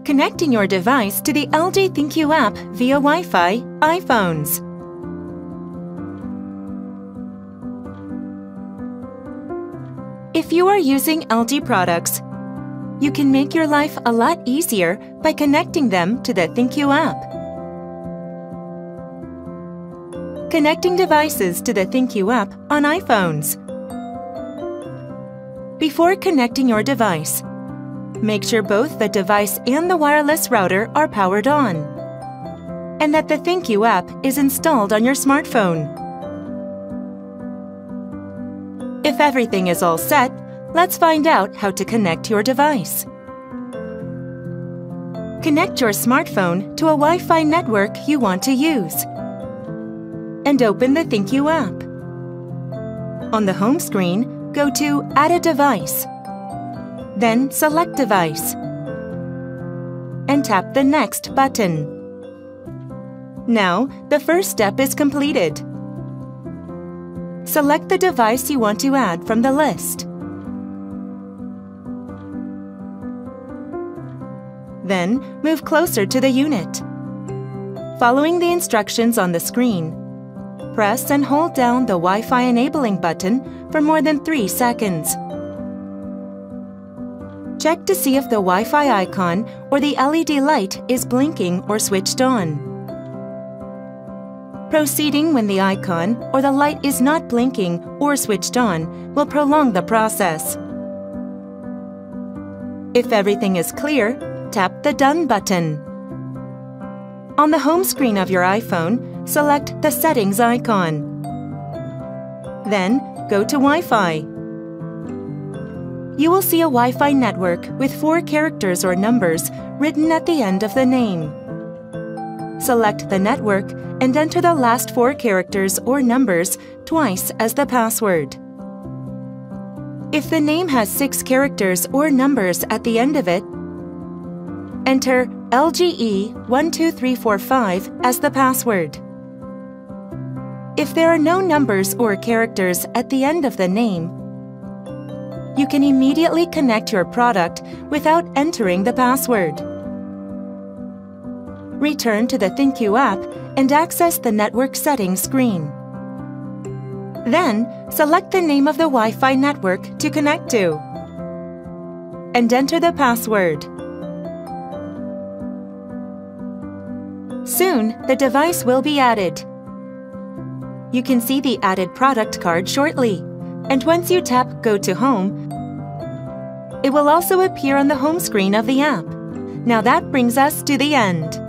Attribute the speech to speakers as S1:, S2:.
S1: Connecting your device to the LG ThinQ app via Wi-Fi, iPhones. If you are using LG products, you can make your life a lot easier by connecting them to the ThinQ app. Connecting devices to the ThinQ app on iPhones. Before connecting your device, make sure both the device and the wireless router are powered on, and that the ThinQ app is installed on your smartphone. If everything is all set, let's find out how to connect your device. Connect your smartphone to a Wi-Fi network you want to use, and open the ThinQ app. On the home screen, go to Add a Device. Then select Device and tap the Next button. Now, the first step is completed. Select the device you want to add from the list. Then, move closer to the unit. Following the instructions on the screen, press and hold down the Wi-Fi enabling button for more than 3 seconds. Check to see if the Wi-Fi icon or the LED light is blinking or switched on. Proceeding when the icon or the light is not blinking or switched on will prolong the process. If everything is clear, tap the Done button. On the home screen of your iPhone, select the Settings icon. Then, go to Wi-Fi. You will see a Wi-Fi network with 4 characters or numbers written at the end of the name. Select the network and enter the last 4 characters or numbers twice as the password. If the name has 6 characters or numbers at the end of it, enter LGE12345 as the password. If there are no numbers or characters at the end of the name, you can immediately connect your product without entering the password. Return to the ThinQ app and access the network settings screen. Then, select the name of the Wi-Fi network to connect to, and enter the password. Soon, the device will be added. You can see the added product card shortly, and once you tap Go to Home, it will also appear on the home screen of the app. Now that brings us to the end.